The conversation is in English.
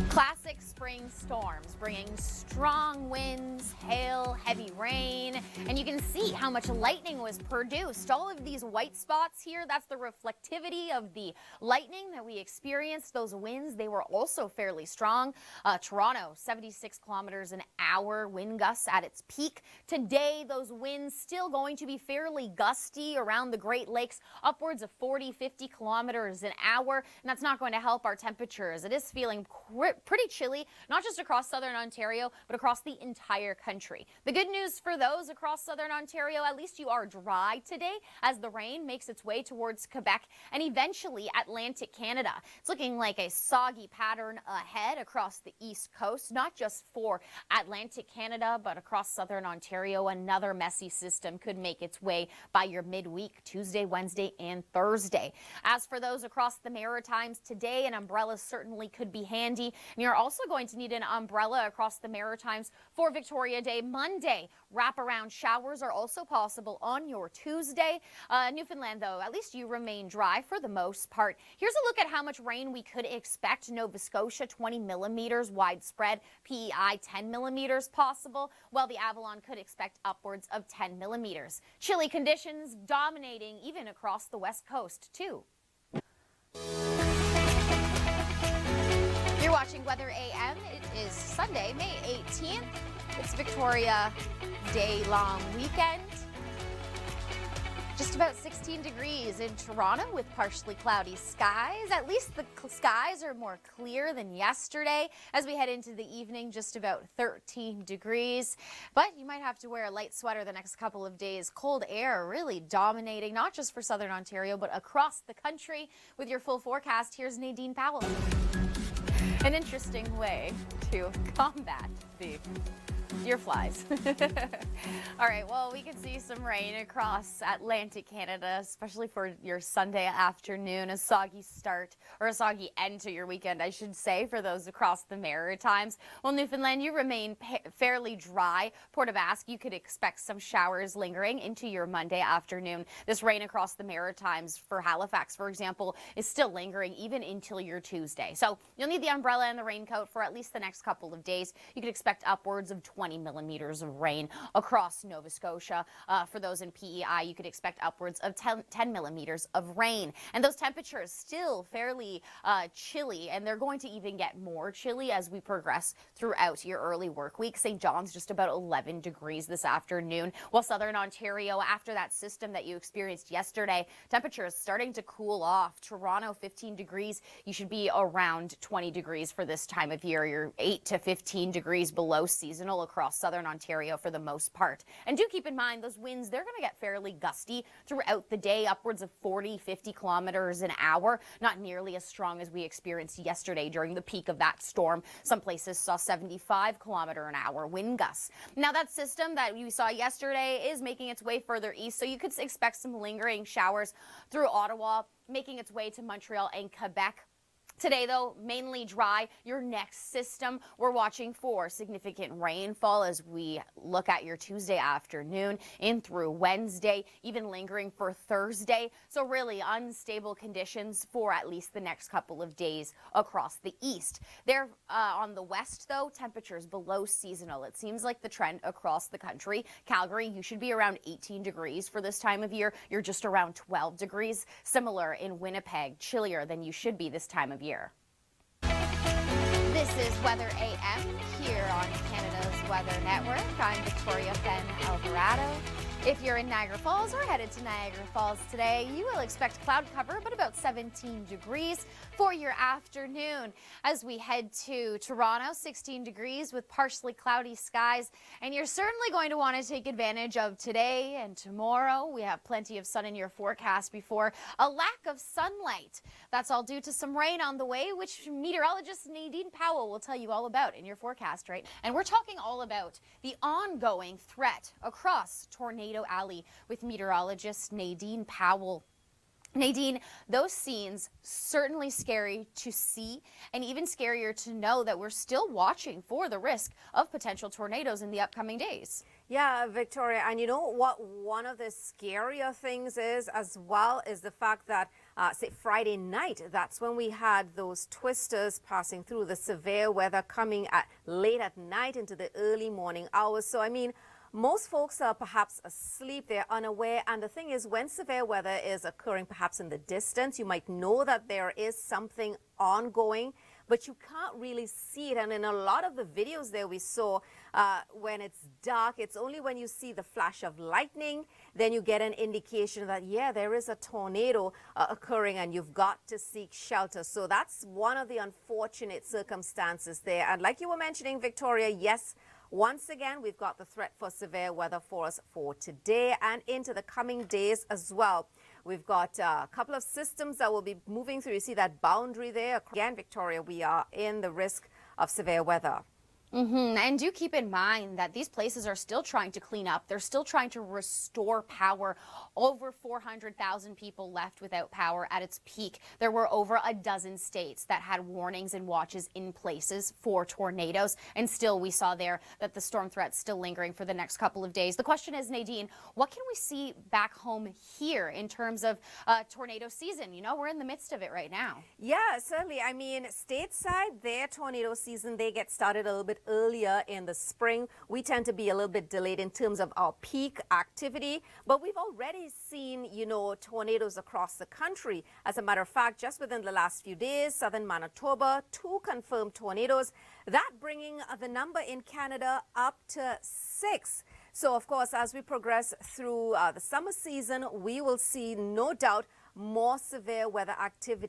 Classic spring storms bringing strong winds, hail, heavy rain, and you can see how much lightning was produced. All of these white spots here, that's the reflectivity of the lightning that we experienced. Those winds, they were also fairly strong. Toronto, 76 kilometers an hour wind gusts at its peak. Today, those winds still going to be fairly gusty around the Great Lakes, upwards of 40, 50 kilometers an hour, and that's not going to help our temperatures. It is feeling pretty chilly, not just across southern Ontario, but across the entire country. The good news for those across southern Ontario, at least you are dry today as the rain makes its way towards Quebec and eventually Atlantic Canada. It's looking like a soggy pattern ahead across the east coast, not just for Atlantic Canada, but across southern Ontario. Another messy system could make its way by your midweek, Tuesday, Wednesday, and Thursday. As for those across the Maritimes today, an umbrella certainly could be handy. And you're also going to need an umbrella across the Maritimes for Victoria Day Monday. Wraparound showers are also possible on your Tuesday. Newfoundland, though, at least you remain dry for the most part. Here's a look at how much rain we could expect. Nova Scotia, 20 millimeters widespread. PEI, 10 millimeters possible, while the Avalon could expect upwards of 10 millimeters. Chilly conditions dominating even across the west coast, too. You're watching Weather AM. It is Sunday, May 18th. It's Victoria Day long weekend. Just about 16 degrees in Toronto with partially cloudy skies. At least the skies are more clear than yesterday. As we head into the evening, just about 13 degrees. But you might have to wear a light sweater the next couple of days. Cold air really dominating, not just for southern Ontario, but across the country. With your full forecast, here's Nadine Powell. An interesting way to combat the deer flies. All right, well, we can see some rain across Atlantic Canada, especially for your Sunday afternoon, a soggy start, or a soggy end to your weekend, I should say, for those across the Maritimes. Well, Newfoundland, you remain fairly dry. Port aux Basques, you could expect some showers lingering into your Monday afternoon. This rain across the Maritimes for Halifax, for example, is still lingering even until your Tuesday. So you'll need the umbrella and the raincoat for at least the next couple of days. You could expect upwards of 20 millimeters of rain across Nova Scotia. For those in PEI, you could expect upwards of 10 millimeters of rain. And those temperatures still fairly chilly, and they're going to even get more chilly as we progress throughout your early work week. St. John's just about 11 degrees this afternoon, while southern Ontario, after that system that you experienced yesterday, temperatures starting to cool off. Toronto, 15 degrees. You should be around 20 degrees for this time of year. You're 8 to 15 degrees below seasonal across southern Ontario for the most part. And do keep in mind those winds, they're going to get fairly gusty throughout the day, upwards of 40, 50 kilometers an hour. Not nearly as strong as we experienced yesterday during the peak of that storm. Some places saw 75 kilometer an hour wind gusts. Now that system that we saw yesterday is making its way further east, so you could expect some lingering showers through Ottawa, making its way to Montreal and Quebec. Today, though, mainly dry. Your next system, we're watching for significant rainfall as we look at your Tuesday afternoon in through Wednesday, even lingering for Thursday. So really unstable conditions for at least the next couple of days across the east. There on the west, though, temperatures below seasonal. It seems like the trend across the country. Calgary, you should be around 18 degrees for this time of year. You're just around 12 degrees. Similar in Winnipeg, chillier than you should be this time of year. This is Weather AM here on Canada's Weather Network. I'm Victoria Fenn Alvarado. If you're in Niagara Falls or headed to Niagara Falls today, you will expect cloud cover, but about 17 degrees for your afternoon. As we head to Toronto, 16 degrees with partially cloudy skies, and you're certainly going to want to take advantage of today and tomorrow. We have plenty of sun in your forecast before a lack of sunlight. That's all due to some rain on the way, which meteorologist Nadine Powell will tell you all about in your forecast, right? And we're talking all about the ongoing threat across Tornado Alley with meteorologist Nadine Powell. Nadine, those scenes certainly scary to see, and even scarier to know that we're still watching for the risk of potential tornadoes in the upcoming days. Yeah, Victoria, and you know what one of the scarier things is as well is the fact that say Friday night, that's when we had those twisters passing through, the severe weather coming at late at night into the early morning hours. So, I mean, most folks are perhaps asleep, they're unaware, and the thing is, when severe weather is occurring perhaps in the distance, you might know that there is something ongoing, but you can't really see it. And in a lot of the videos there we saw, when it's dark, it's only when you see the flash of lightning, then you get an indication that, yeah, there is a tornado occurring and you've got to seek shelter. So that's one of the unfortunate circumstances there. And like you were mentioning, Victoria, yes, once again, we've got the threat for severe weather for us for today and into the coming days as well. We've got a couple of systems that will be moving through. You see that boundary there? Again, Victoria, we are in the risk of severe weather. And do keep in mind that these places are still trying to clean up. They're still trying to restore power. Over 400,000 people left without power at its peak. There were over a dozen states that had warnings and watches in places for tornadoes. And still we saw there that the storm threat's still lingering for the next couple of days. The question is, Nadine, what can we see back home here in terms of tornado season? You know, we're in the midst of it right now. Yeah, certainly. I mean, stateside, their tornado season, they get started a little bit earlier in the spring. We tend to be a little bit delayed in terms of our peak activity, but we've already seen, you know, tornadoes across the country. As a matter of fact, just within the last few days, southern Manitoba, 2 confirmed tornadoes, that bringing the number in Canada up to 6. So, of course, as we progress through the summer season, we will see, no doubt, more severe weather activity.